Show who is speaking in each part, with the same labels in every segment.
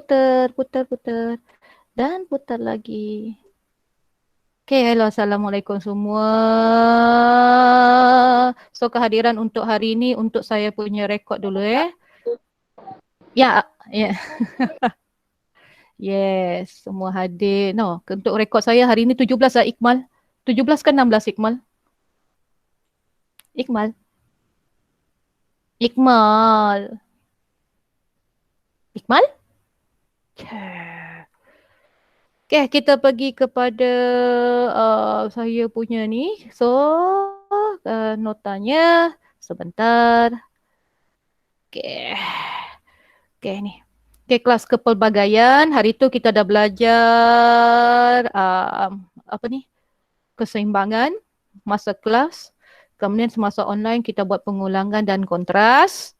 Speaker 1: putar, dan putar lagi. Okay, hello, Assalamualaikum semua. So, kehadiran untuk hari ini untuk saya punya rekod dulu Ya, ya. Yes, semua hadir. No, untuk rekod saya hari ini 17 lah Iqmal. 17 kan 16 Iqmal? Iqmal. Iqmal. Iqmal? Okay, kita pergi kepada saya punya ni. So, notanya sebentar. Okay. Okay ni. Okay, kelas kepelbagaian. Hari tu kita dah belajar apa ni? Keseimbangan masa kelas. Kemudian semasa online kita buat pengulangan dan kontras.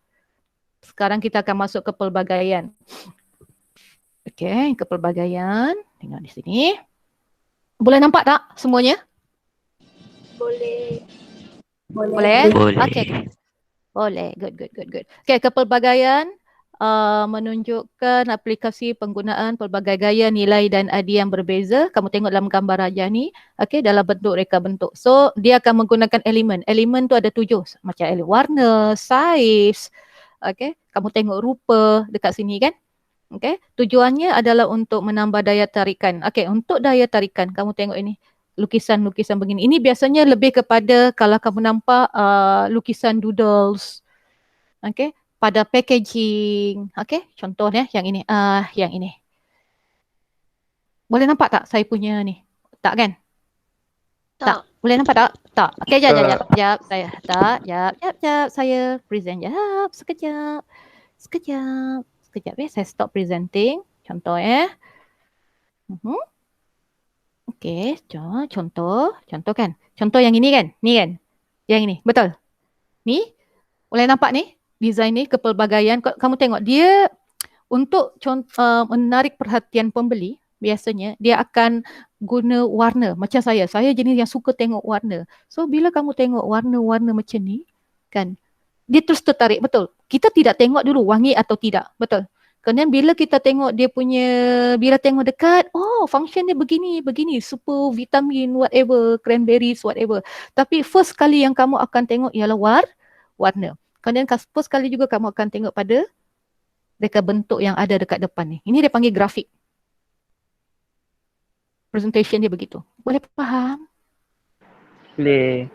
Speaker 1: Sekarang kita akan masuk ke pelbagaian. Okey, ke pelbagaian. Tengok di sini. Boleh nampak tak semuanya?
Speaker 2: Boleh.
Speaker 1: Boleh?
Speaker 3: Boleh.
Speaker 1: Okey. Boleh. Good. Okey, ke pelbagaian menunjukkan aplikasi penggunaan pelbagai gaya nilai dan adi yang berbeza. Kamu tengok dalam gambar Raja ni, okey, dalam bentuk reka bentuk. So, dia akan menggunakan elemen. Elemen tu ada 7, macam elemen warna, saiz. Okey, kamu tengok rupa dekat sini kan? Okey, tujuannya adalah untuk menambah daya tarikan. Okey, untuk daya tarikan, kamu tengok ini. Lukisan-lukisan begini. Ini biasanya lebih kepada kalau kamu nampak lukisan doodles. Okey, pada packaging. Okey, contohnya yang ini. Yang ini. Boleh nampak tak saya punya ni? Tak kan? Tak. Boleh nampak tak? Tak. Okey, jap. Saya present jap. Sekejap. Saya stop presenting. Contoh Okey, contoh kan? Contoh yang ini kan? Ni kan? Yang ini, betul? Ni? Boleh nampak ni? Design ni, kepelbagaian. Kamu tengok, dia untuk menarik perhatian pembeli, biasanya dia akan guna warna. Macam saya jenis yang suka tengok warna. So, bila kamu tengok warna-warna macam ni, kan? Dia terus tertarik, betul? Kita tidak tengok dulu wangi atau tidak, betul? Kemudian bila kita tengok dia punya, bila tengok dekat, oh function dia begini, super vitamin, whatever, cranberries, whatever. Tapi first kali yang kamu akan tengok ialah warna. Kemudian first kali juga kamu akan tengok pada reka bentuk yang ada dekat depan ni. Ini dia panggil grafik. Presentation dia begitu. Boleh faham?
Speaker 3: Boleh.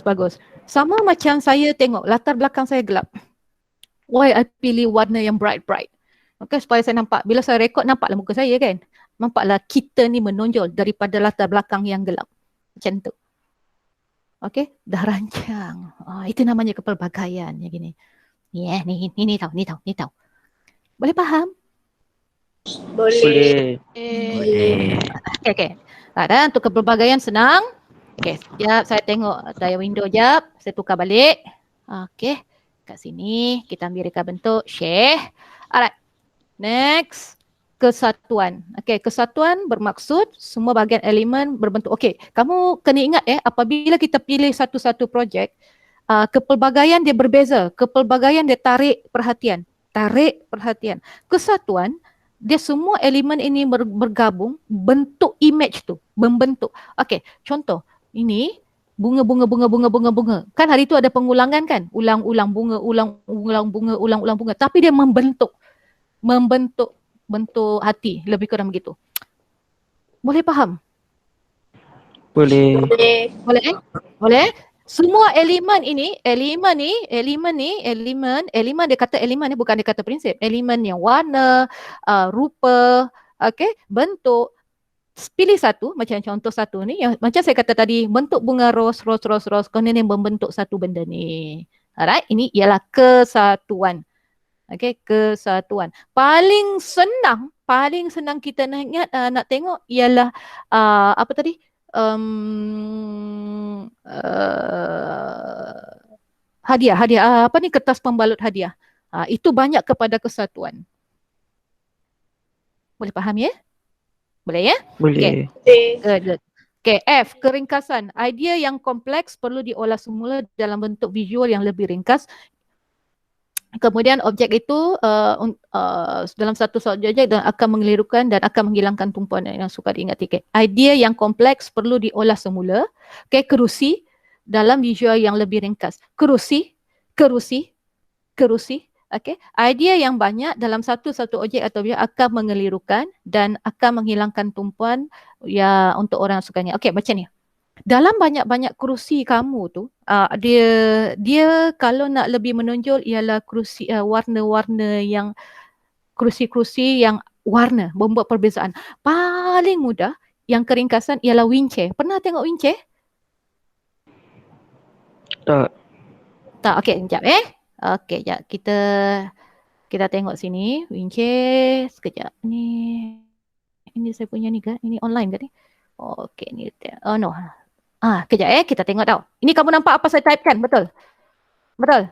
Speaker 1: Bagus. Sama macam saya tengok latar belakang saya gelap. Why I pilih warna yang bright. Okay, supaya saya nampak. Bila saya rekod, nampaklah muka saya kan. Nampaklah kita ni menonjol daripada latar belakang yang gelap. Macam tu. Okay, dah rancang. Itu namanya kepelbagaian. Yang gini. Ni tahu. Boleh faham?
Speaker 2: Boleh.
Speaker 1: Okay. Untuk kepelbagaian senang. Okay, sekejap saya tengok daya window jap. Saya tukar balik. Okay. Kat sini kita ambil reka bentuk, share. Alright. Next, kesatuan. Okay, kesatuan bermaksud semua bahagian elemen berbentuk. Okay, kamu kena ingat apabila kita pilih satu-satu projek, kepelbagaian dia berbeza. Kepelbagaian dia tarik perhatian. Kesatuan, dia semua elemen ini bergabung, bentuk image tu, membentuk. Okay, contoh, ini bunga. Kan hari tu ada pengulangan kan? Ulang-ulang bunga, ulang bunga. Tapi dia membentuk bentuk hati, lebih kurang begitu. Boleh faham?
Speaker 3: Boleh.
Speaker 1: Boleh? Semua elemen dia kata elemen ni bukan dia kata prinsip. Elemen yang warna, rupa, okay, bentuk. Pilih satu, macam contoh satu ni, yang macam saya kata tadi, bentuk bunga ros, kemudian yang membentuk satu benda ni. Alright, ini ialah kesatuan. Okay, kesatuan. Paling senang kita nak ingat, nak tengok ialah apa tadi? Hadiah. Apa ni, kertas pembalut hadiah. Itu banyak kepada kesatuan. Boleh faham ya? Boleh ya?
Speaker 3: Boleh.
Speaker 1: Okay. Good. Okay, F, keringkasan. Idea yang kompleks perlu diolah semula dalam bentuk visual yang lebih ringkas. Kemudian objek itu dalam satu objek dan akan mengelirukan dan akan menghilangkan tumpuan yang suka diingati. Okay. Idea yang kompleks perlu diolah semula. Okay. Kerusi dalam visual yang lebih ringkas. Kerusi. Okay. Idea yang banyak dalam satu objek atau objek akan mengelirukan dan akan menghilangkan tumpuan ya untuk orang yang sukanya. Okay, macam ni. Dalam banyak-banyak kerusi kamu tu, dia kalau nak lebih menonjol ialah kerusi warna-warna yang kerusi-kerusi yang warna membuat perbezaan. Paling mudah yang keringkasan ialah wing chair. Pernah tengok wing chair?
Speaker 3: Tak.
Speaker 1: Tak. Okey, sekejap Okey, sekejap. Kita tengok sini wing chair sekejap. Ini saya punya ni ke? Ini online ke ni? Okey, ni oh no. Kejap kita tengok tau. Ini kamu nampak apa saya type kan? Betul? Betul?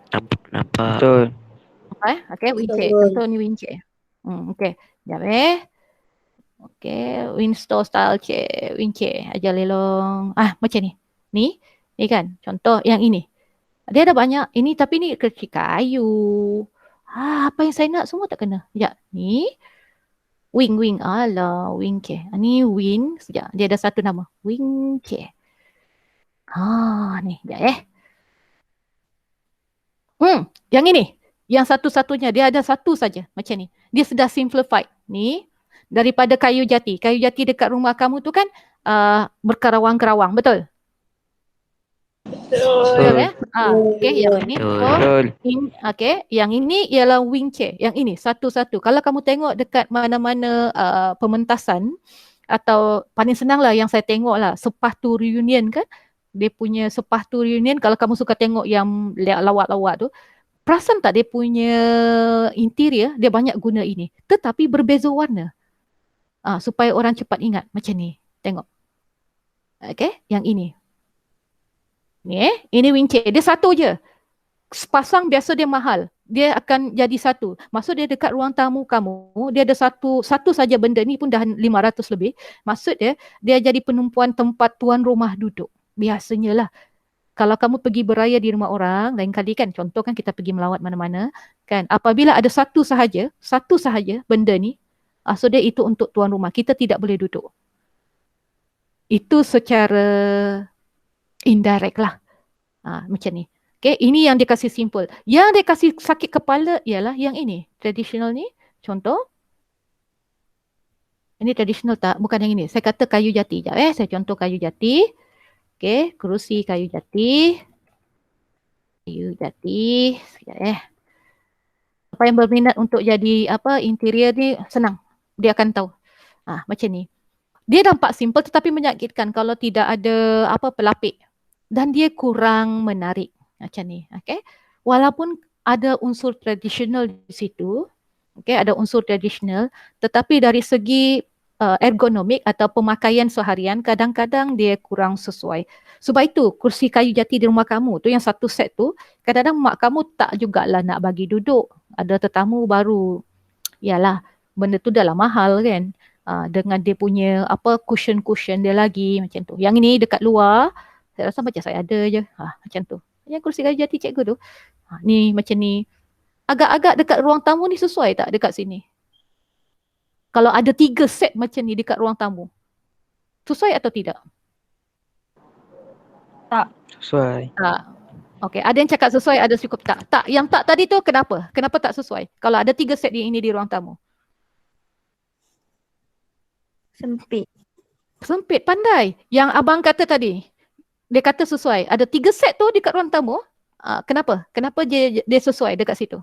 Speaker 3: Nampak. Betul.
Speaker 1: Okay, wing chair.
Speaker 2: Betul.
Speaker 1: Contoh ni wing chair. Okay, sekejap Okay, Windsor style chair, wing chair. Ajar lelong. Macam ni. Ni kan? Contoh yang ini. Dia ada banyak. Ini tapi ni kecil kayu. Apa yang saya nak semua tak kena. Sekejap. Ni. Wing. Alah, wing chair. Ni wing. Sekejap. Dia ada satu nama. Wing chair. Ni, sekejap yang ini. Yang satu-satunya. Dia ada satu saja. Macam ni. Dia sudah simplified. Ni. Daripada kayu jati. Kayu jati dekat rumah kamu tu kan berkerawang-kerawang. Betul?
Speaker 2: Betul.
Speaker 1: Okay, yang ini.
Speaker 3: Betul.
Speaker 1: Okay, yang ini ialah wing chair. Yang ini, satu-satu. Kalau kamu tengok dekat mana-mana pementasan, atau paling senang lah yang saya tengok lah, sepatu reunion kan, dia punya sepatu reunion, kalau kamu suka tengok yang lawak-lawak tu, perasan tak dia punya interior, dia banyak guna ini. Tetapi berbeza warna. Supaya orang cepat ingat. Macam ni. Tengok. Okay, yang ini. Ni ini wing chair. Dia satu je. Sepasang biasa dia mahal. Dia akan jadi satu. Maksud dia dekat ruang tamu kamu, dia ada satu saja benda ni pun dah 500 lebih. Maksud dia jadi penumpuan tempat tuan rumah duduk. Biasanya lah. Kalau kamu pergi beraya di rumah orang, lain kali kan, contoh kan kita pergi melawat mana-mana, kan, apabila ada satu sahaja benda ni, maksud dia itu untuk tuan rumah. Kita tidak boleh duduk. Itu secara indirect lah. Macam ni. Okay, ini yang dia kasih simple. Yang dia kasih sakit kepala ialah yang ini. Traditional ni, contoh. Ini traditional tak? Bukan yang ini. Saya kata kayu jati. Saya contoh kayu jati. Okay, kerusi kayu jati. Kayu jati. Sekejap Apa yang berminat untuk jadi interior ni senang. Dia akan tahu. Macam ni. Dia nampak simple tetapi menyakitkan kalau tidak ada pelapik. Dan dia kurang menarik. Macam ni. Okay. Walaupun ada unsur tradisional di situ. Okay, ada unsur tradisional. Tetapi dari segi ergonomik atau pemakaian seharian, kadang-kadang dia kurang sesuai. Sebab itu, kursi kayu jati di rumah kamu tu, yang satu set tu, kadang-kadang mak kamu tak jugalah nak bagi duduk. Ada tetamu baru. Yalah, benda tu dah lah mahal kan. Dengan dia punya cushion-cushion dia lagi macam tu. Yang ini dekat luar, saya rasa macam saya ada je. Macam tu. Yang kursi kayu jati cikgu tu. Ni macam ni. Agak-agak dekat ruang tamu ni sesuai tak dekat sini? Kalau ada 3 set macam ni dekat ruang tamu, sesuai atau tidak?
Speaker 2: Tak.
Speaker 3: Sesuai.
Speaker 1: Okey, ada yang cakap sesuai, ada cukup tak. Tak, yang tak tadi tu kenapa? Kenapa tak sesuai? Kalau ada 3 set ini di ruang tamu.
Speaker 2: Sempit.
Speaker 1: Sempit, pandai. Yang abang kata tadi, dia kata sesuai. Ada 3 set tu dekat ruang tamu. Kenapa? Kenapa dia sesuai dekat situ?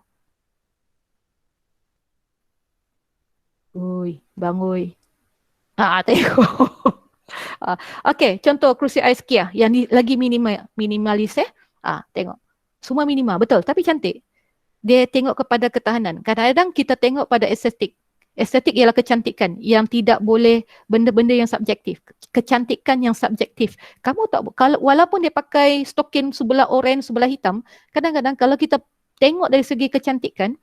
Speaker 1: Ui, bang ui. Tengok. Okey, contoh kerusi IKEA yang lagi minimalis tengok. Semua minimal, betul. Tapi cantik. Dia tengok kepada ketahanan. Kadang-kadang kita tengok pada estetik. Estetik ialah kecantikan yang tidak boleh benda-benda yang subjektif. Kecantikan yang subjektif. Kamu tak, kalau walaupun dia pakai stokin sebelah oranye, sebelah hitam, kadang-kadang kalau kita tengok dari segi kecantikan,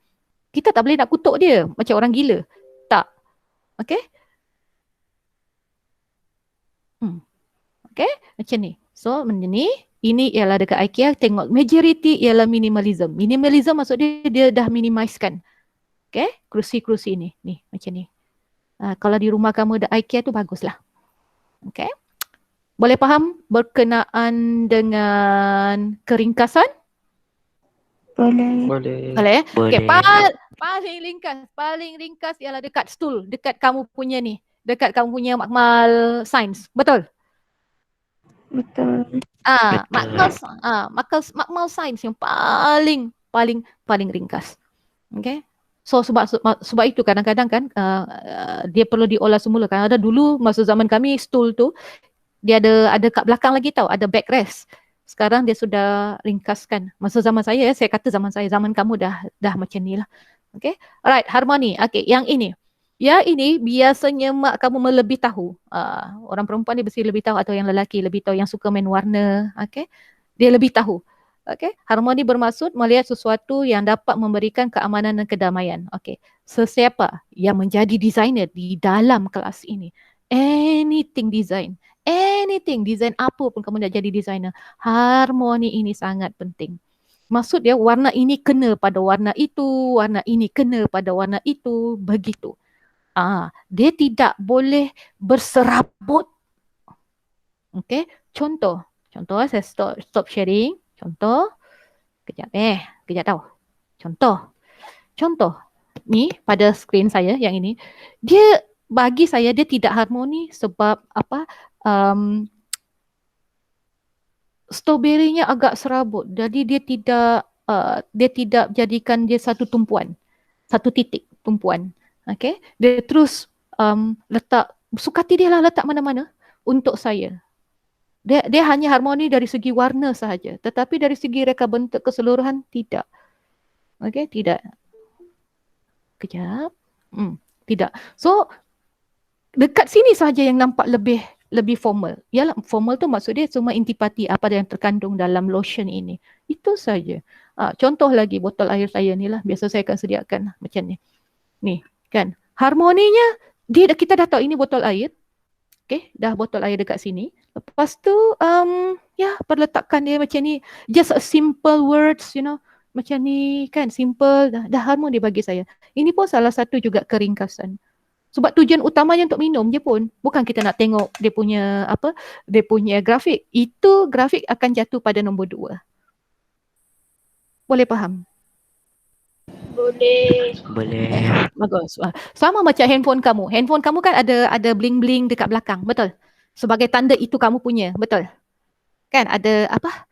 Speaker 1: kita tak boleh nak kutuk dia macam orang gila. Tak. Okey? Okey? Macam ni. So, benda ni, ini ialah dekat IKEA, tengok majority ialah minimalism. Minimalism maksud dia dah minimizekan. Okay, kerusi-kerusi ni. Ni, macam ni. Kalau di rumah kamu ada IKEA tu baguslah. Okay. Boleh faham berkenaan dengan keringkasan?
Speaker 2: Boleh.
Speaker 3: Boleh.
Speaker 1: Boleh? Okay,
Speaker 3: Boleh.
Speaker 1: paling ringkas ialah dekat stool, dekat kamu punya ni. Dekat kamu punya makmal sains. Betul?
Speaker 2: Betul.
Speaker 1: Makmal sains yang paling ringkas. Okay? So sebab itu kadang-kadang kan dia perlu diolah semula kan. Ada dulu masa zaman kami stool tu dia ada kat belakang lagi tau, ada backrest. Sekarang dia sudah ringkaskan. Masa zaman saya kata zaman saya, zaman kamu dah macam ni lah. Okay, alright, harmoni. Okay, yang ini. Yang ini biasanya mak kamu melebih tahu. Orang perempuan dia mesti lebih tahu atau yang lelaki lebih tahu yang suka main warna. Okay, dia lebih tahu. Okay, harmoni bermaksud melihat sesuatu yang dapat memberikan keamanan dan kedamaian. Okay, sesiapa yang menjadi designer di dalam kelas ini, anything design apa pun kamu nak jadi designer, harmoni ini sangat penting. Maksud dia warna ini kena pada warna itu, warna ini kena pada warna itu, begitu. Dia tidak boleh berserabut. Okay, contoh saya stop sharing. Contoh, kejap tau. Contoh, ni pada skrin saya yang ini, bagi saya dia tidak harmoni sebab apa? Strawberry-nya agak serabut. Jadi dia tidak jadikan dia satu tumpuan. Satu titik tumpuan. Okay? Dia terus letak, sukati dia lah letak mana-mana untuk saya. Dia hanya harmoni dari segi warna sahaja. Tetapi dari segi reka bentuk keseluruhan, tidak. Okay? Tidak. Kejap. Tidak. So, dekat sini sahaja yang nampak lebih formal. Yalah, formal tu maksud dia cuma intipati apa yang terkandung dalam lotion ini. Itu saja. Contoh lagi botol air saya ni lah. Biasa saya akan sediakan macam ni. Ni kan. Harmoninya, kita dah tahu ini botol air. Okay, dah botol air dekat sini. Lepas tu, perletakan dia macam ni. Just a simple words, macam ni kan. Simple, dah harmoni bagi saya. Ini pun salah satu juga keringkasan. Sebab tujuan utamanya untuk minum je pun. Bukan kita nak tengok dia punya grafik. Itu grafik akan jatuh pada nombor 2. Boleh faham?
Speaker 2: Boleh.
Speaker 1: Bagus. Sama macam handphone kamu. Handphone kamu kan ada bling-bling dekat belakang. Betul? Sebagai tanda itu kamu punya. Betul? Kan ada apa?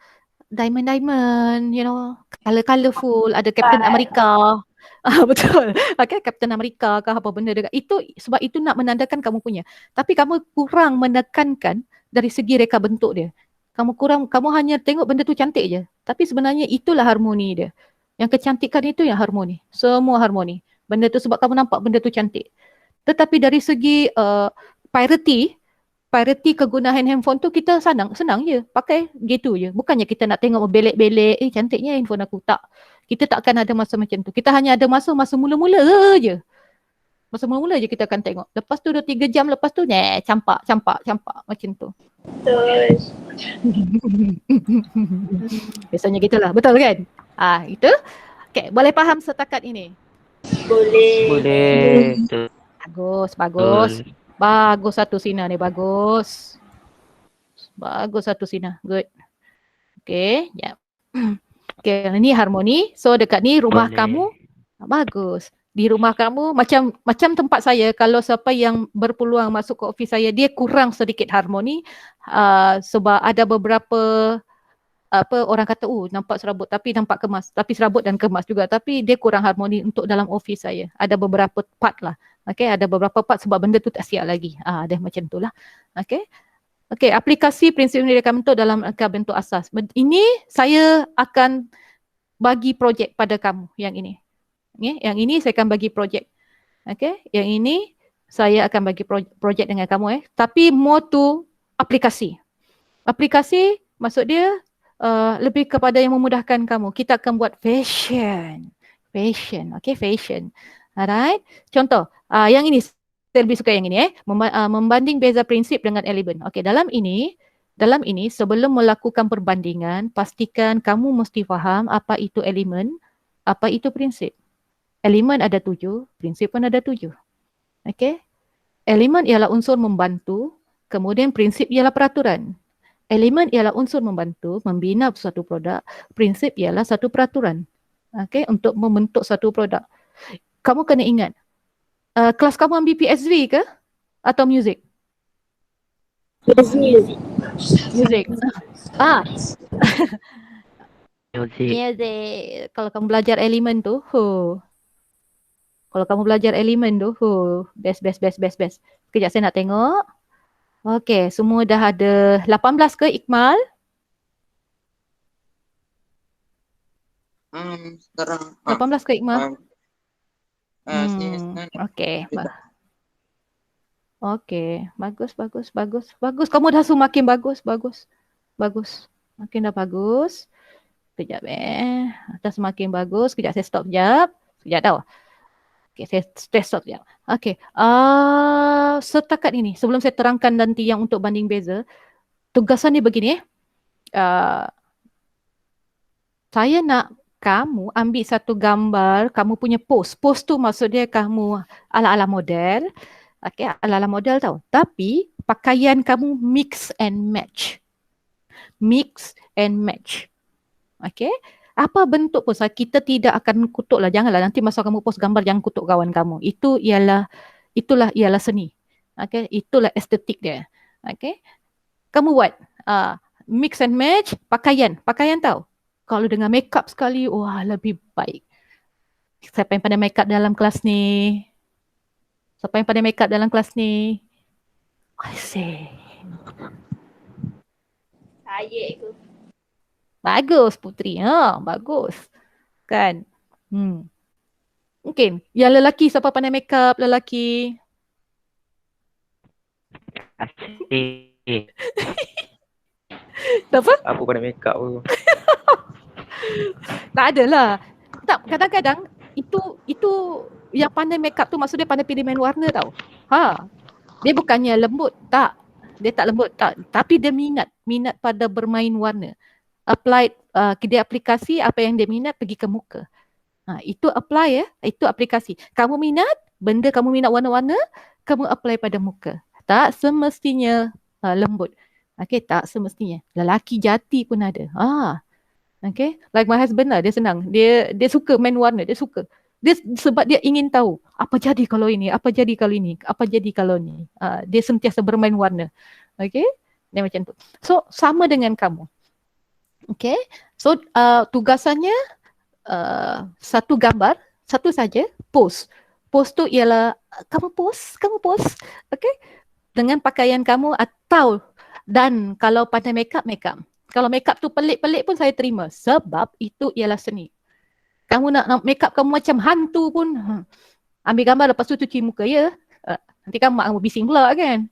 Speaker 1: Diamond, colorful. Ada Captain America. Betul. Okay, Captain America ke apa benda dekat. Sebab itu nak menandakan kamu punya. Tapi kamu kurang menekankan dari segi reka bentuk dia. Kamu hanya tengok benda tu cantik je. Tapi sebenarnya itulah harmoni dia. Yang kecantikan itu yang harmoni. Semua harmoni. Benda tu sebab kamu nampak benda tu cantik. Tetapi dari segi priority kegunaan handphone tu kita senang je. Pakai gitu je. Bukannya kita nak tengok belek-belek. Cantiknya handphone aku. Tak. Kita tak akan ada masa macam tu. Kita hanya ada masa mula-mula je. Masa mula-mula je kita akan tengok. Lepas tu 2-3 jam lepas tu, campak macam tu.
Speaker 2: Betul.
Speaker 1: Biasanya gitulah. Betul kan? Itu. Okay, boleh faham setakat ini?
Speaker 2: Boleh.
Speaker 1: Bagus. Bagus satu Sina ni, bagus. Bagus satu Sina. Good. Okay, ya. Okay, ini harmoni. So dekat ni rumah kamu bagus. Di rumah kamu macam tempat saya, kalau siapa yang berpeluang masuk ke office saya, dia kurang sedikit harmoni sebab ada beberapa orang kata nampak serabut tapi nampak kemas. Tapi serabut dan kemas juga, tapi dia kurang harmoni untuk dalam office saya. Ada beberapa part lah. Okay, ada beberapa part sebab benda tu tak siap lagi. Ada macam tu lah. Okay, aplikasi prinsip reka bentuk dalam reka bentuk asas. Ini saya akan bagi projek pada kamu yang ini. Yang ini saya akan bagi projek. Okay, yang ini saya akan bagi projek dengan kamu. Tapi more to aplikasi. Aplikasi maksud dia lebih kepada yang memudahkan kamu. Kita akan buat fashion. Okay, fashion. Alright. Contoh, yang ini saya lebih suka yang ini. Membanding beza prinsip dengan elemen. Okay, dalam ini Dalam ini, sebelum melakukan perbandingan, pastikan kamu mesti faham apa itu elemen, apa itu prinsip. Elemen ada 7, prinsip pun ada 7. Okey? Elemen ialah unsur membantu, kemudian prinsip ialah peraturan. Elemen ialah unsur membantu membina suatu produk, prinsip ialah satu peraturan. Okey, untuk membentuk satu produk. Kamu kena ingat, kelas kamu ambil PSV ke atau music?
Speaker 2: Music.
Speaker 1: Music. Ah,
Speaker 3: Music.
Speaker 1: music. Kalau kamu belajar elemen tu, kalau kamu belajar elemen tu, best. Sekejap saya nak tengok. Okey, semua dah ada 18 ke Iqmal?
Speaker 4: Sekarang
Speaker 1: 18 ke Iqmal?
Speaker 4: sini
Speaker 1: Okey. Okey, bagus. Kamu dah semakin bagus. Makin dah bagus. Sekejap dah semakin bagus. Sekejap saya stop sekejap. Sekejap tau. Okey, saya stop sekejap. Okey, setakat ini sebelum saya terangkan nanti yang untuk banding beza, tugasan dia begini. Saya nak kamu ambil satu gambar, kamu punya pose. Pose tu maksudnya kamu ala-ala model. Okey, ala-ala model tau. Tapi pakaian kamu mix and match. Okey. Apa bentuk pose? Kita tidak akan kutuk lah. Janganlah nanti masa kamu post gambar jangan kutuk kawan kamu. Itulah ialah seni. Okey, itulah estetik dia. Okey. Kamu buat mix and match pakaian tau. Kalau dengan makeup sekali, wah lebih baik. Siapa yang pandai makeup dalam kelas ni? I say.
Speaker 2: Saya ke?
Speaker 1: Bagus Putri. Bagus. Kan? Mungkin. Yang lelaki, siapa pandai makeup lelaki?
Speaker 3: Asyik.
Speaker 1: Apa?
Speaker 3: Apa pada make up tu?
Speaker 1: Tak adalah. Tak, kadang-kadang itu yang pandai makeup tu maksud dia pandai pilih main warna tau. Dia bukannya lembut, tak. Dia tak lembut, tak. Tapi dia minat pada bermain warna. Dia aplikasi apa yang dia minat pergi ke muka. Itu apply ya, itu aplikasi. Kamu minat warna-warna, kamu apply pada muka. Tak semestinya lembut. Okey, tak semestinya. Lelaki jati pun ada. Okay, like my husband lah, dia senang. Dia suka main warna, dia suka. Sebab dia ingin tahu apa jadi kalau ini, apa jadi kalau ini, apa jadi kalau ni. Dia sentiasa bermain warna. Okay, dia macam tu. So, sama dengan kamu. Okay, so tugasannya satu gambar, satu saja, pose. Pose tu ialah kamu pose. Okay, dengan pakaian kamu dan kalau pandai makeup. Kalau makeup tu pelik-pelik pun saya terima sebab itu ialah seni. Kamu nak makeup kamu macam hantu pun ambil gambar lepas tu cuci muka ya. Nanti kamu bising pula kan.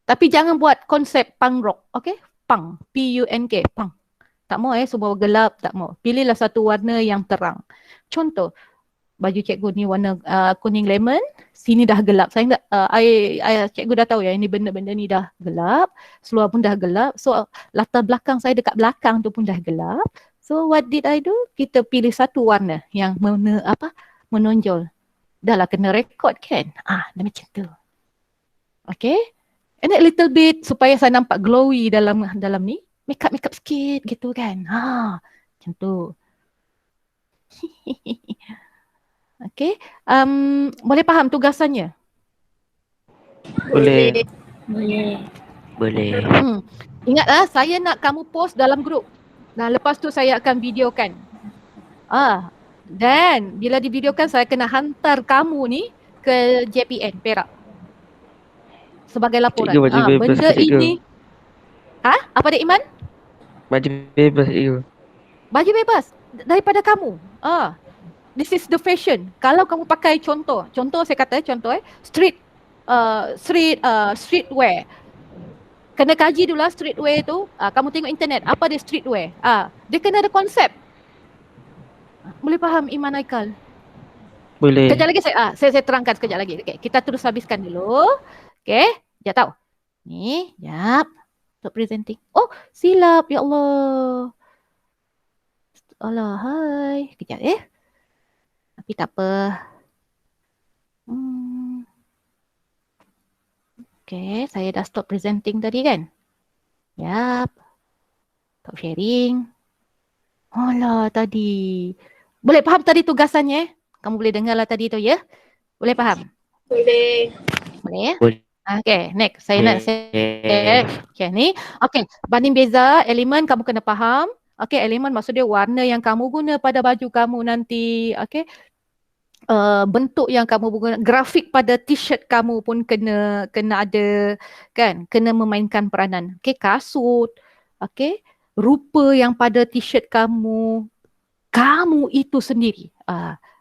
Speaker 1: Tapi jangan buat konsep punk rock, okey? Punk, P-U-N-K, punk. Tak mau semua gelap, tak mau. Pilihlah satu warna yang terang. Contoh, baju cikgu ni warna kuning lemon, sini dah gelap. Saya cikgu dah tahu ya ini benda-benda ni dah gelap, seluar pun dah gelap. So latar belakang saya dekat belakang tu pun dah gelap. So what did I do? Kita pilih satu warna yang menonjol. Dah lah kena rekod kan? Dah macam tu. Okay? And a little bit supaya saya nampak glowy dalam ni. Makeup sikit gitu kan. Macam tu. Okay. Boleh faham tugasannya?
Speaker 3: Boleh.
Speaker 1: Ingatlah, saya nak kamu post dalam grup. Nah, lepas tu saya akan videokan. Dan bila divideokan saya kena hantar kamu ni ke JPN Perak. Sebagai laporan.
Speaker 3: Cikgu, baju bebas
Speaker 1: benda
Speaker 3: ke, cikgu?
Speaker 1: ini. Apa dia Iman?
Speaker 3: Baju bebas cikgu.
Speaker 1: Baju bebas daripada kamu. This is the fashion. Kalau kamu pakai contoh saya kata streetwear. Kena kaji dulu lah streetwear tu. Kamu tengok internet, apa dia streetwear? Dia kena ada konsep. Boleh faham Iman Aikal?
Speaker 3: Boleh.
Speaker 1: Sekejap lagi saya terangkan sekejap lagi. Okay, kita terus habiskan dulu. Okay, sekejap tau. Ni, sekejap. Stop presenting. Oh, silap. Ya Allah. Alah, hai. Kejap Tapi tak apa. Okay, saya dah stop presenting tadi kan? Yap. Stop sharing. Alah, tadi. Boleh faham tadi tugasannya? Kamu boleh dengar lah tadi tu ya? Boleh faham?
Speaker 2: Boleh.
Speaker 1: Boleh ya?
Speaker 3: Boleh.
Speaker 1: Okay, next. Saya nak share ni. Okay, banding beza elemen kamu kena faham. Okay, elemen maksud dia warna yang kamu guna pada baju kamu nanti. Okay. Bentuk yang kamu guna, grafik pada t-shirt kamu pun kena ada kan, kena memainkan peranan. Okay, kasut. Okay, rupa yang pada t-shirt kamu itu sendiri.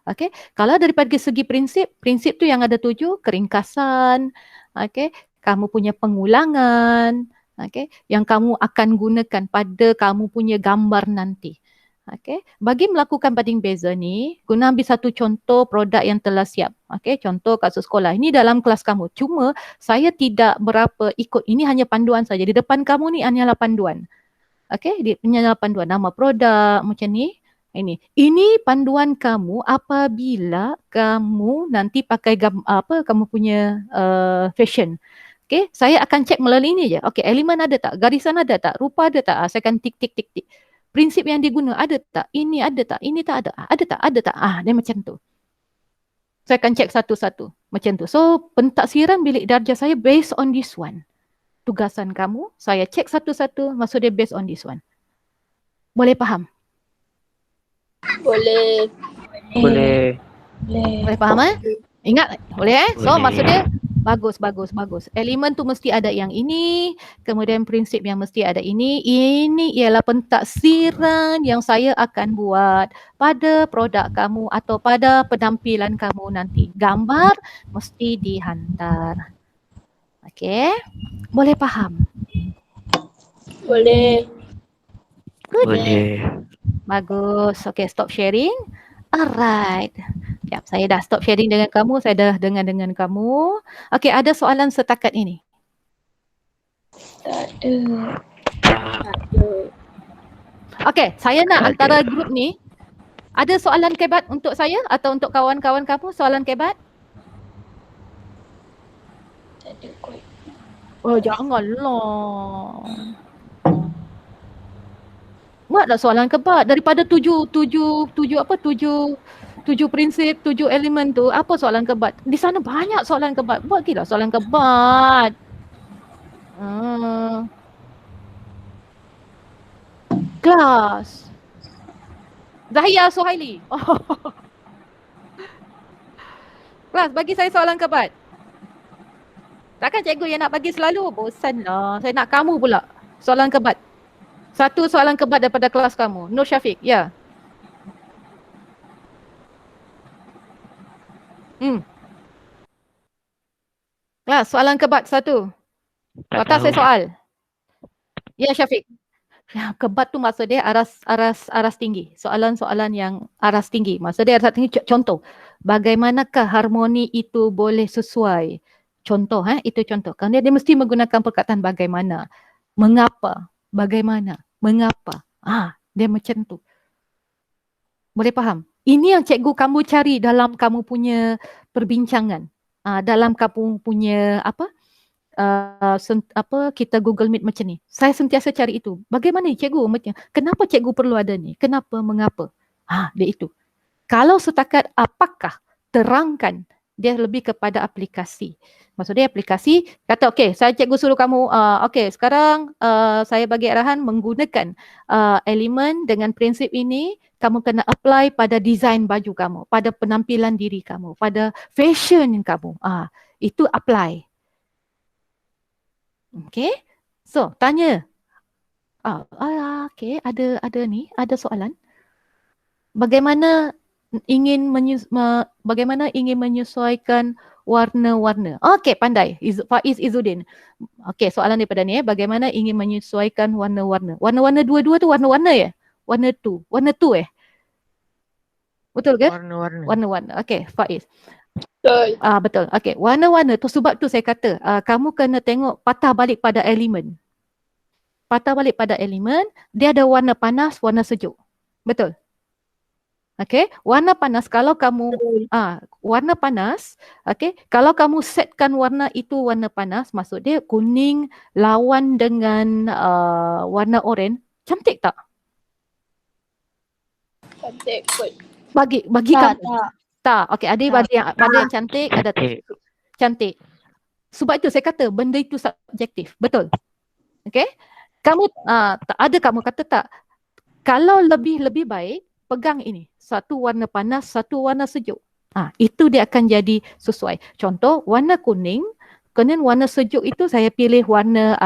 Speaker 1: Okay, kalau daripada segi prinsip tu yang ada 7, keringkasan, okay, kamu punya pengulangan, okay, yang kamu akan gunakan pada kamu punya gambar nanti. Okay, bagi melakukan banding beza ni, guna ambil satu contoh produk yang telah siap. Okay, contoh kasut sekolah. Ini dalam kelas kamu. Cuma saya tidak berapa ikut. Ini hanya panduan saja. Di depan kamu ni hanyalah panduan. Okay, dia hanyalah panduan. Nama produk macam ni. Ini panduan kamu apabila kamu nanti pakai kamu punya fashion. Okay, saya akan cek melalui ini je. Okay, elemen ada tak? Garisan ada tak? Rupa ada tak? Saya akan tik. Prinsip yang diguna ada tak? Ini ada tak? Ini tak ada? Ada tak? Ada tak? Dia macam tu. Saya akan cek satu-satu. Macam tu. So, pentaksiran bilik darjah saya based on this one. Tugasan kamu, saya cek satu-satu, maksud dia based on this one. Boleh faham?
Speaker 2: Boleh.
Speaker 3: Boleh.
Speaker 1: Boleh faham Ingat, boleh So,
Speaker 3: Boleh.
Speaker 1: maksud dia bagus. Elemen tu mesti ada yang ini, kemudian prinsip yang mesti ada ini. Ini ialah pentaksiran yang saya akan buat pada produk kamu atau pada penampilan kamu nanti. Gambar mesti dihantar. Okey. Boleh faham?
Speaker 2: Boleh.
Speaker 1: Good.
Speaker 3: Boleh.
Speaker 1: Bagus. Okay, stop sharing. Alright. Sekejap, saya dah stop sharing dengan kamu. Saya dah dengar dengan kamu. Okay, ada soalan setakat ini?
Speaker 2: Tak ada.
Speaker 1: Okay, saya nak
Speaker 3: Tak
Speaker 1: antara
Speaker 3: ada.
Speaker 1: grup ni, ada soalan kebat untuk saya atau untuk kawan-kawan kamu? Soalan kebat?
Speaker 2: Tak ada kot.
Speaker 1: Oh, janganlah. Buatlah soalan kebat. Daripada tujuh prinsip, 7 elemen tu, apa soalan kebat? Di sana banyak soalan kebat. Buat gila soalan kebat. Kelas. Zahia Suhaili. Kelas, bagi saya soalan kebat. Takkan cikgu yang nak bagi selalu? Bosan lah. Saya nak kamu pula. Soalan kebat. Satu soalan kebat daripada kelas kamu. Nur Syafiq, ya. Kelas, soalan kebat satu. Kalau tak saya soal. Ya Syafiq. Ya, kebat tu maksud dia aras tinggi. Soalan-soalan yang aras tinggi. Maksud dia aras tinggi. Contoh, bagaimanakah harmoni itu boleh sesuai? Contoh, itu contoh. Kerana dia mesti menggunakan perkataan bagaimana. Mengapa? Bagaimana? Mengapa? Dia macam tu. Boleh faham? Ini yang cikgu kamu cari dalam kamu punya perbincangan. Dalam kamu punya kita Google Meet macam ni. Saya sentiasa cari itu. Bagaimana cikgu? Kenapa cikgu perlu ada ni? Kenapa? Mengapa? Dia itu. Kalau setakat apakah, terangkan. Dia lebih kepada aplikasi. Maksudnya aplikasi, kata okey, saya cikgu suruh kamu, okey sekarang saya bagi arahan menggunakan elemen dengan prinsip ini, kamu kena apply pada design baju kamu, pada penampilan diri kamu, pada fashion kamu. Itu apply. Okay, so tanya. Okay, ada ada soalan. Bagaimana ingin menyesuaikan warna-warna? Okay, pandai. Faiz Izzuddin. Okay, soalan daripada ni bagaimana ingin menyesuaikan warna-warna? Warna-warna dua-dua tu warna-warna ya? Warna tu betul ke?
Speaker 3: Warna-warna.
Speaker 1: Warna-warna. Okay, Faiz.
Speaker 2: Betul.
Speaker 1: Betul. Okay, warna-warna tu sebab tu saya kata kamu kena tengok patah balik pada elemen. patah balik pada elemen, dia ada warna panas, warna sejuk. Betul? Okey, warna panas kalau kamu warna panas, okey, kalau kamu setkan warna itu warna panas, maksud dia kuning lawan dengan warna oranye, cantik tak?
Speaker 2: Cantik kot.
Speaker 1: Bagi
Speaker 2: Tak,
Speaker 1: kamu.
Speaker 2: tak.
Speaker 1: Tak. Okey, ada yang cantik, ada
Speaker 3: Cantik.
Speaker 1: cantik. Sebab itu saya kata benda itu subjektif. Betul? Okey? Kamu ada kamu kata tak? Kalau lebih baik pegang ini. Satu warna panas, satu warna sejuk. Itu dia akan jadi sesuai. Contoh warna kuning, kemudian warna sejuk itu saya pilih warna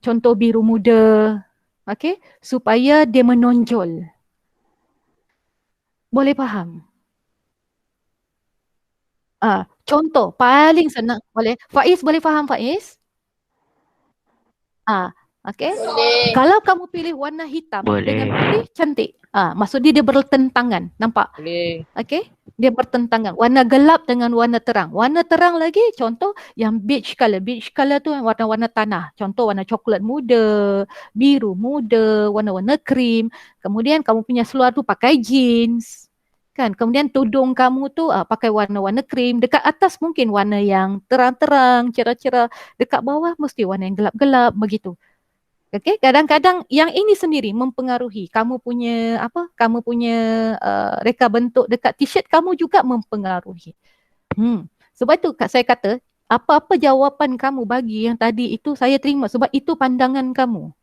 Speaker 1: contoh biru muda. Okey? Supaya dia menonjol. Boleh faham? Contoh paling senang boleh. Faiz boleh faham Faiz? Okey.
Speaker 2: Boleh.
Speaker 1: Kalau kamu pilih warna hitam dengan putih cantik. Maksud dia bertentangan. Nampak?
Speaker 4: Boleh.
Speaker 1: Okey? Dia bertentangan. Warna gelap dengan warna terang. Warna terang lagi contoh yang beige color. Beige color tu warna-warna tanah. Contoh warna coklat muda, biru muda, warna-warna krim. Kemudian kamu punya seluar tu pakai jeans. Kan? Kemudian tudung kamu tu pakai warna-warna krim. Dekat atas mungkin warna yang terang-terang, cerah-cerah. Dekat bawah mesti warna yang gelap-gelap begitu. Okey, kadang-kadang yang ini sendiri mempengaruhi kamu punya kamu punya reka bentuk dekat t-shirt kamu juga mempengaruhi. Sebab itu saya kata apa-apa jawapan kamu bagi yang tadi itu saya terima sebab itu pandangan kamu.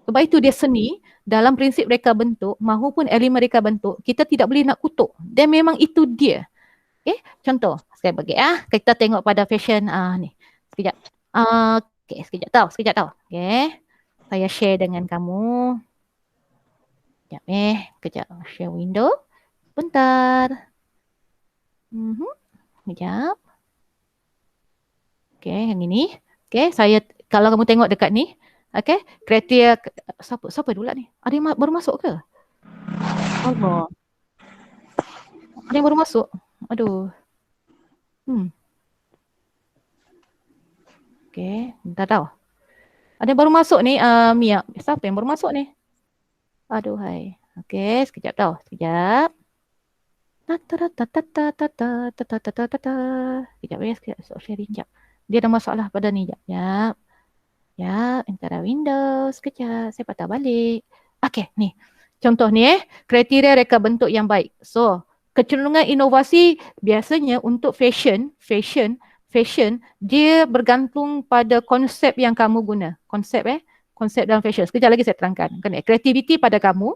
Speaker 1: Sebab itu dia seni dalam prinsip reka bentuk mahupun elemen reka bentuk kita tidak boleh nak kutuk. Dan memang itu dia. Okey, contoh saya bagi kita tengok pada fashion ni. Sekejap. Okey, sekejap tahu. Okey. Saya share dengan kamu. Sekejap kejap share window. Bentar. Sekejap. Okey, yang ini. Okey, kalau kamu tengok dekat ni, okey, kriteria siapa dulu ni? Ada yang baru masuk ke? Allah. Ada yang baru masuk? Aduh. Okey, bentar tahu. Ada yang baru masuk ni, Mia. Siapa yang baru masuk ni? Aduhai. Okey, sekejap tahu. Sekejap. Sekejap. Sharing sekejap. Dia ada masalah pada ni. Sekejap. Antara Windows. Sekejap. Saya patah balik. Okey, ni. Contoh ni kriteria reka bentuk yang baik. So, kecenderungan inovasi biasanya untuk fashion dia bergantung pada konsep yang kamu guna. Konsep dalam fashion. Sekejap lagi saya terangkan. Kreativiti pada kamu.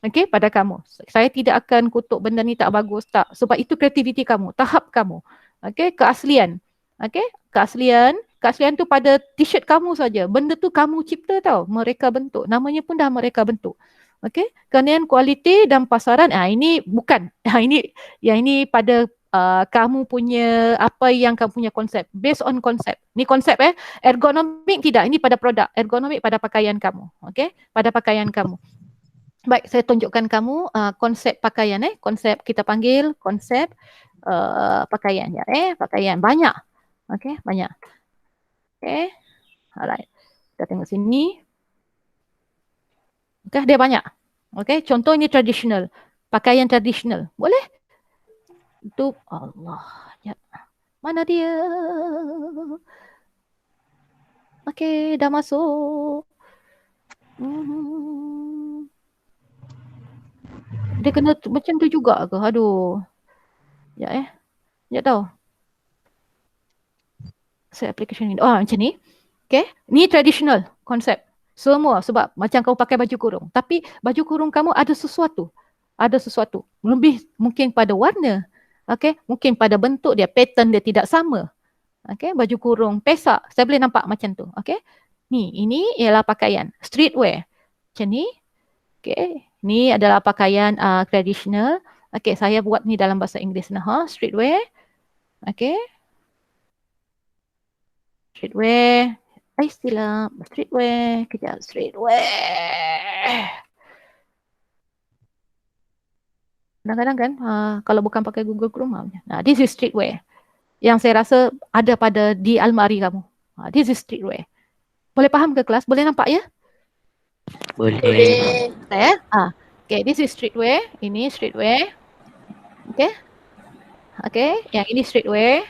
Speaker 1: Okey, pada kamu. Saya tidak akan kutuk benda ni tak bagus, tak. Sebab itu kreativiti kamu, tahap kamu. Okey, keaslian. Okey, keaslian tu pada t-shirt kamu saja. Benda tu kamu cipta tau, mereka bentuk. Namanya pun dah mereka bentuk. Okey, kemudian kualiti dan pasaran, ini bukan. Ini pada kamu punya apa yang kamu punya konsep. Based on konsep. Ni konsep ergonomik tidak. Ini pada produk. Ergonomik pada pakaian kamu. Okey, pada pakaian kamu. Baik, saya tunjukkan kamu konsep pakaian konsep kita panggil konsep pakaian pakaian banyak. Okey, banyak. Okey. Alright. Kita tengok sini. Okey, dia banyak. Okey, contoh ini tradisional. Pakaian tradisional. Boleh? Itu Allah. Mana dia? Okey, dah masuk. Dia kena macam tu juga ke? Aduh. Sekejap tahu. Set application ini. Macam ni. Okay. Ni traditional konsep. Semua sebab macam kau pakai baju kurung. Tapi baju kurung kamu ada sesuatu. Ada sesuatu. Lebih mungkin pada warna. Okay. Mungkin pada bentuk dia. Pattern dia tidak sama. Okay. Baju kurung. Pesak. Saya boleh nampak macam tu. Okay. Ini ialah pakaian. Streetwear. Macam ni. Okay. Ni adalah pakaian tradisional. Okay, saya buat ni dalam bahasa Inggeris. Streetwear. Okay. Streetwear. Istilah. Streetwear. Kejap. Streetwear. Kadang-kadang kan, kalau bukan pakai Google Chrome. This is streetwear. Yang saya rasa ada di almari kamu. This is streetwear. Boleh faham ke kelas? Boleh nampak ya?
Speaker 3: Boleh.
Speaker 2: Boleh.
Speaker 1: Okay, this is streetwear. Ini streetwear. Okay. Okay, yang ini streetwear.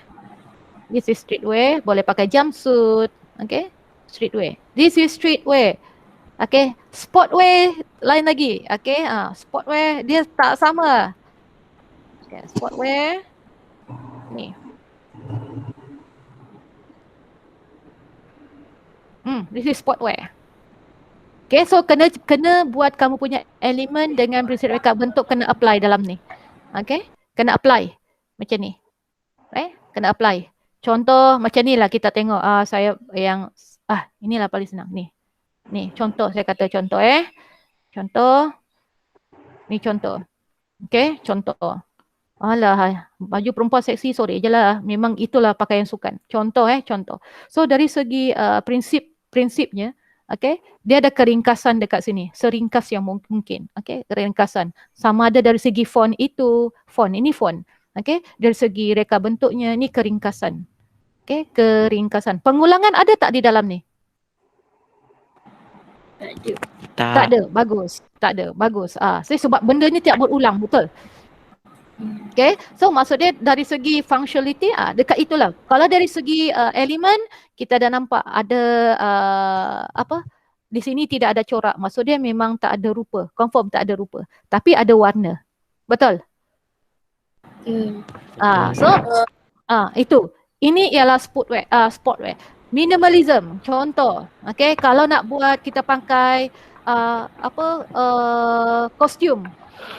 Speaker 1: This is streetwear. Boleh pakai jumpsuit. Okay, streetwear. This is streetwear. Okay, sportwear lain lagi. Okay, sportwear dia tak sama. Okay, sportwear. Ni. This is sportwear. Okay, so kena buat kamu punya elemen dengan prinsip reka bentuk kena apply dalam ni. Okay, kena apply macam ni. Right, kena apply. Contoh macam ni lah kita tengok. Saya yang inilah paling senang ni. Ni contoh, saya kata contoh Contoh. Ni contoh. Okay, contoh. Alah, baju perempuan seksi, sorry je lah. Memang itulah pakaian sukan. Contoh contoh. So dari segi prinsipnya, okay, dia ada keringkasan dekat sini. Seringkas yang mungkin. Okay, keringkasan. Sama ada dari segi font itu, ini font. Okay, dari segi reka bentuknya, ni keringkasan. Okay, keringkasan. Pengulangan ada tak di dalam ni? Tak ada, bagus. Tak ada, bagus. Sebab benda ni tiap berulang, betul? Okay, so maksud dia dari segi functionality, dekat itulah. Kalau dari segi elemen, kita dah nampak ada di sini tidak ada corak. Maksud dia memang tak ada rupa, confirm tak ada rupa. Tapi ada warna, betul? So, itu. Ini ialah sportwear. Minimalism, contoh. Okay, kalau nak buat kita pakai kostum.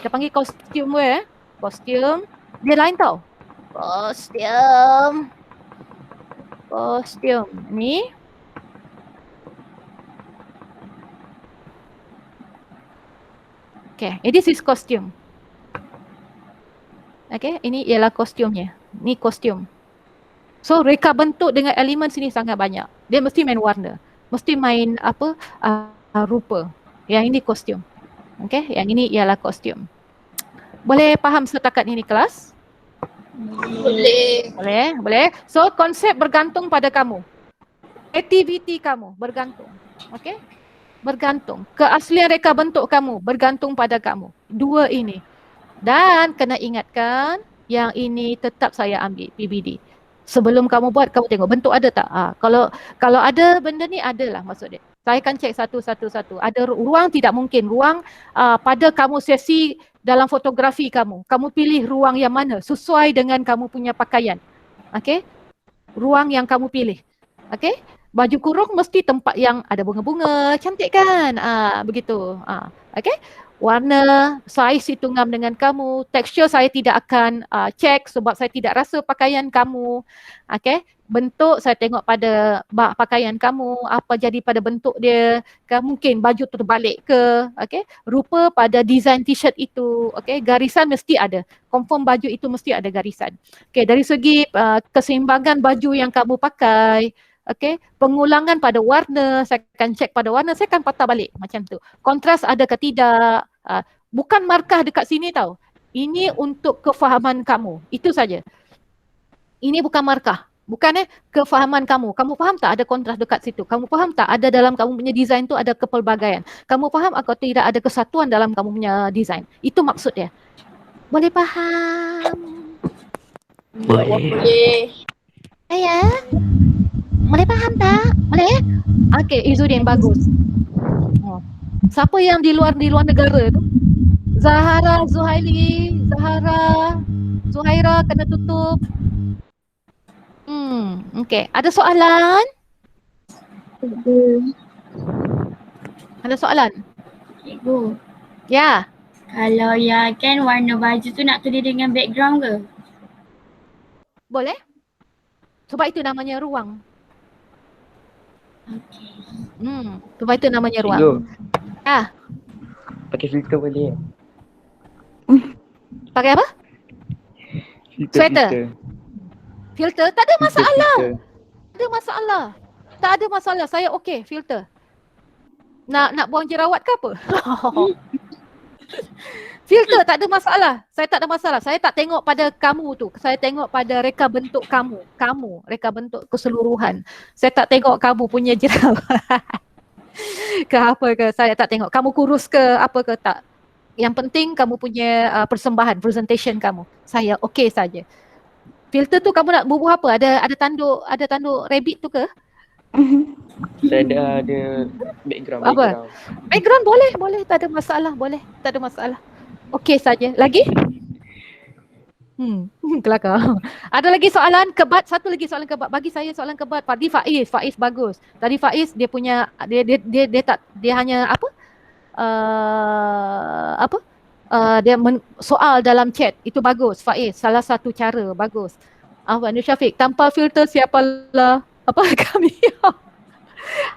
Speaker 1: Kita panggil kostum wear. Kostum. Dia lain tau. Kostum. Ni. Okay, this is kostum. Okay, ini ialah kostumnya. Ni kostum. So reka bentuk dengan elemen sini sangat banyak. Dia mesti main warna. Mesti main rupa. Yang ini kostum. Okay, yang ini ialah kostum. Boleh faham setakat ini kelas? Boleh. So konsep bergantung pada kamu. Aktiviti kamu bergantung. Okay? Bergantung. Keaslian reka bentuk kamu bergantung pada kamu. Dua ini. Dan kena ingatkan yang ini tetap saya ambil PBD. Sebelum kamu buat, kamu tengok bentuk ada tak? Kalau ada benda ni, adalah maksud dia. Saya akan cek satu-satu. Ada ruang, tidak mungkin. Ruang pada kamu sesi dalam fotografi kamu. Kamu pilih ruang yang mana sesuai dengan kamu punya pakaian. Okay? Ruang yang kamu pilih. Okay? Baju kurung mesti tempat yang ada bunga-bunga. Cantik kan? Begitu. Okay? Warna, saiz itu ngam dengan kamu. Tekstur saya tidak akan cek sebab saya tidak rasa pakaian kamu. Okay? Bentuk saya tengok pada pakaian kamu, apa jadi pada bentuk dia. Mungkin baju terbalik ke. Okay? Rupa pada design t-shirt itu. Okay? Garisan mesti ada. Confirm baju itu mesti ada garisan. Okay? Dari segi keseimbangan baju yang kamu pakai. Okay, pengulangan pada warna, saya akan cek pada warna, saya akan patah balik macam tu. Kontras ada ke tidak, bukan markah dekat sini tau. Ini untuk kefahaman kamu, itu saja. Ini bukan markah, bukan kefahaman kamu. Kamu faham tak ada kontras dekat situ? Kamu faham tak ada dalam kamu punya design tu ada kepelbagaian? Kamu faham atau tidak ada kesatuan dalam kamu punya design? Itu maksud dia. Boleh faham?
Speaker 3: Boleh.
Speaker 1: Ya. Boleh faham tak? Boleh? Okey, Izzuddin bagus. Siapa yang di luar negara tu? Zahara, Zuhaira kena tutup. Okey, ada soalan? Ada soalan?
Speaker 5: Cikgu,
Speaker 1: Ya.
Speaker 5: kalau yang kan warna baju tu nak tulis dengan background ke?
Speaker 1: Boleh? Sebab itu namanya ruang.
Speaker 5: Okey.
Speaker 1: Sebab itu namanya ruang.
Speaker 3: Cikgu, pakai filter boleh?
Speaker 1: Pakai apa? Sweater. Filter? Tak ada masalah. Tak ada masalah. Saya okey filter. Nak buang jerawat ke apa? Filter tak ada masalah. Saya tak ada masalah. Saya tak tengok pada kamu tu. Saya tengok pada reka bentuk kamu. Reka bentuk keseluruhan. Saya tak tengok kamu punya jerawat. ke apa ke, saya tak tengok. Kamu kurus ke apa ke tak. Yang penting kamu punya persembahan, presentation kamu. Saya okey saja. Filter tu kamu nak bubuh apa? Ada tanduk rabbit tu ke?
Speaker 3: Saya ada background.
Speaker 1: Apa? Background boleh, tak ada masalah, boleh, tak ada masalah. Okey saja. Lagi? Kelakar. Ada lagi soalan kebat? Satu lagi soalan kebat. Bagi saya soalan kebat. Tadi Faiz bagus. Tadi Faiz dia punya dia hanya apa? Soal dalam chat. Itu bagus Faiz. Salah satu cara bagus. Nur Syafiq, tanpa filter siapalah apa kami.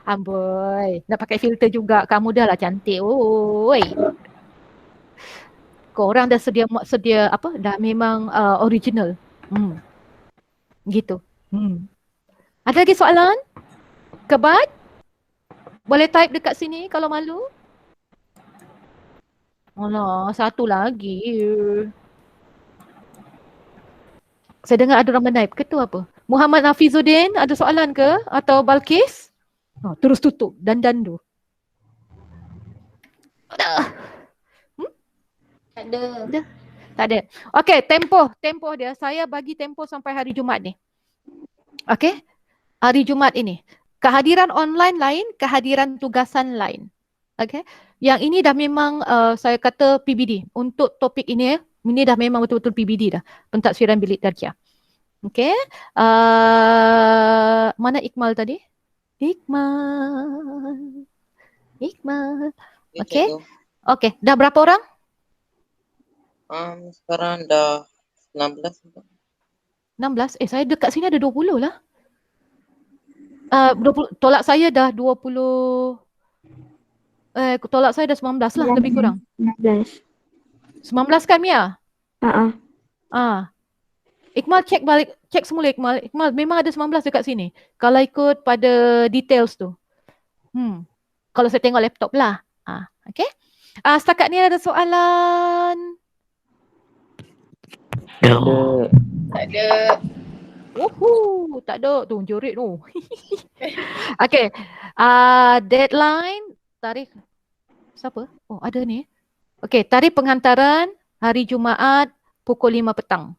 Speaker 1: Amboi, nak pakai filter juga. Kamu dah lah cantik. Oi. Korang dah sedia apa? Dah memang original. Gitu. Ada lagi soalan? Kebat? Boleh type dekat sini kalau malu. Alah, satu lagi. Saya dengar ada orang menaip ke tu apa? Muhammad Hafizuddin ada soalan ke? Atau Balkis? Terus tutup. Dandan tu. Tak ada. Okey, tempoh dia. Saya bagi tempoh sampai hari Jumaat ni. Okey? Hari Jumaat ini. Kehadiran online lain, kehadiran tugasan lain. Okey? Yang ini dah memang saya kata PBD. Untuk topik ini dah memang betul-betul PBD dah. Pentadsiran bilik darjah. Okey? Mana Iqmal tadi? Iqmal. Okey? Okey, dah berapa orang?
Speaker 4: Sekarang dah 16.
Speaker 1: 16? Saya dekat sini ada 20 lah. 20, tolak saya dah 20. Tolak saya dah 19 lah, lebih kurang.
Speaker 6: 19.
Speaker 1: 19 kan Mia?
Speaker 6: Ha.
Speaker 1: Iqmal cek semula Iqmal. Iqmal memang ada 19 dekat sini. Kalau ikut pada details tu. Kalau saya tengok laptop lah. Okay. Setakat ni ada soalan?
Speaker 2: Tak ada.
Speaker 1: Tak ada. Tu jurit tu. Okay. Deadline, tarikh. Siapa? Ada ni. Okay, tarikh penghantaran hari Jumaat pukul 5 petang.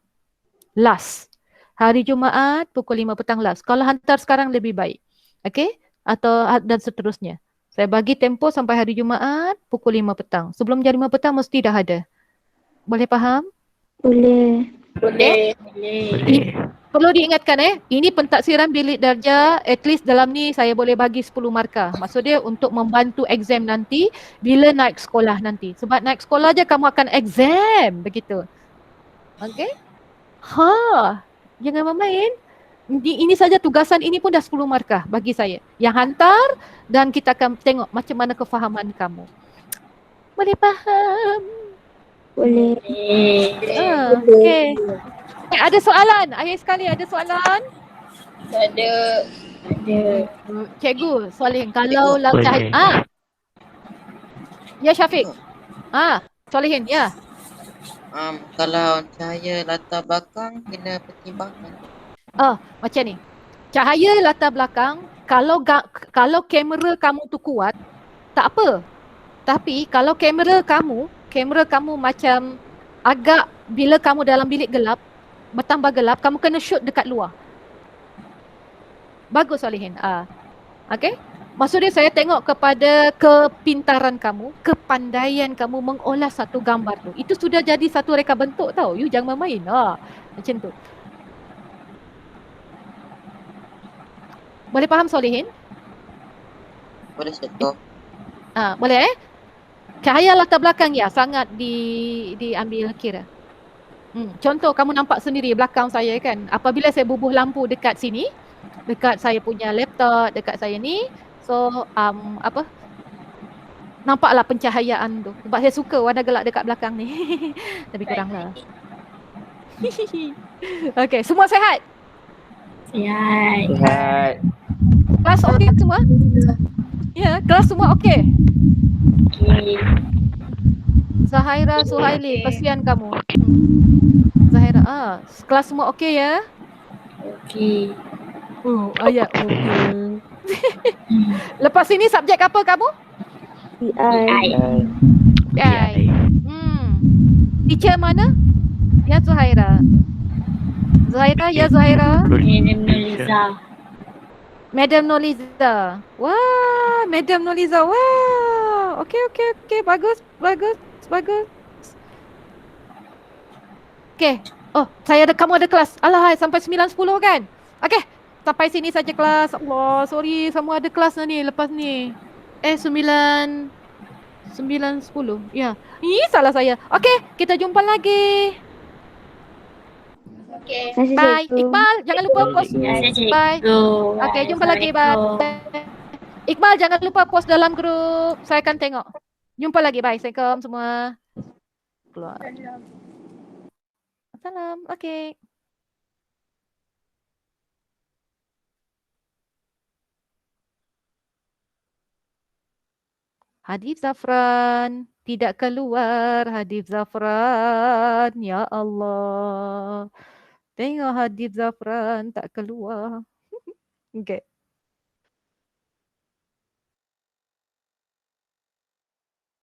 Speaker 1: Last. Hari Jumaat pukul 5 petang last. Kalau hantar sekarang lebih baik. Okay? Dan seterusnya. Saya bagi tempoh sampai hari Jumaat pukul 5 petang. Sebelum jam 5 petang mesti dah ada. Boleh faham?
Speaker 6: Boleh.
Speaker 1: Perlu diingatkan ini pentadsiran bilik darjah, at least dalam ni saya boleh bagi 10 markah. Maksud dia untuk membantu exam nanti bila naik sekolah nanti. Sebab naik sekolah je kamu akan exam begitu. Okay? Jangan main. Ini saja tugasan ini pun dah 10 markah bagi saya. Yang hantar dan kita akan tengok macam mana kefahaman kamu. Boleh faham?
Speaker 6: Boleh.
Speaker 1: Okay. Ada soalan? Ayah sekali ada soalan?
Speaker 2: Tak ada.
Speaker 1: Cikgu, soalan kalau cahaya. Ya Syafiq. Soalan ya.
Speaker 4: Kalau cahaya latar belakang kena pertimbangkan.
Speaker 1: Macam ni. Cahaya latar belakang, kalau kamera kamu tu kuat, tak apa. Tapi kalau kamera kamu macam agak bila kamu dalam bilik gelap, bertambah gelap, kamu kena shoot dekat luar. Bagus Solihin. Okay? Maksudnya saya tengok kepada kepintaran kamu, kepandaian kamu mengolah satu gambar tu. Itu sudah jadi satu reka bentuk tau. You jangan main. Macam tu. Boleh faham Solihin?
Speaker 4: Boleh contoh.
Speaker 1: Boleh cahaya latar belakang sangat diambil kira. Contoh kamu nampak sendiri belakang saya kan. Apabila saya bubuh lampu dekat sini, dekat saya punya laptop, dekat saya ni. So nampaklah pencahayaan tu. Sebab saya suka warna gelap dekat belakang ni. Lebih kurang lah. Okay, semua sihat?
Speaker 5: Sihat.
Speaker 1: Kelas okey semua? Ya, kelas semua okey?
Speaker 5: Okay.
Speaker 1: Zahaira Suhaili, kesian kamu. Zahaira, kelas semua okey ya?
Speaker 5: Okay.
Speaker 1: Ayat okey. Lepas ini subjek apa kamu?
Speaker 6: PI.
Speaker 1: PI. Teacher mana? Ya Zuhaira. Zuhaira, ya Zuhaira.
Speaker 5: Madam Noliza.
Speaker 1: Madam Noliza. Wah, Madam Noliza. Wah. Okey. Bagus. Okey. Oh, kamu ada kelas. Alah, sampai 9.10 kan? Okey. Sampai sini saja kelas. Allah, sorry. Semua ada kelas ni lepas ni. 9.10. Ya. Salah saya. Okey, kita jumpa lagi.
Speaker 2: Okay.
Speaker 6: Terima kasih,
Speaker 1: Bye.
Speaker 6: cikgu.
Speaker 1: Iqbal, jangan lupa post.
Speaker 5: Terima kasih, cikgu.
Speaker 1: Bye. Okey, jumpa lagi. Bye. Iqbal, jangan lupa post dalam grup. Saya akan tengok. Jumpa lagi. Bye. Assalamualaikum semua. Keluar. Salam. Okey. Hadif Zafran. Tidak keluar Hadif Zafran. Ya Allah. Tengok Hadif Zafran tak keluar. Okey.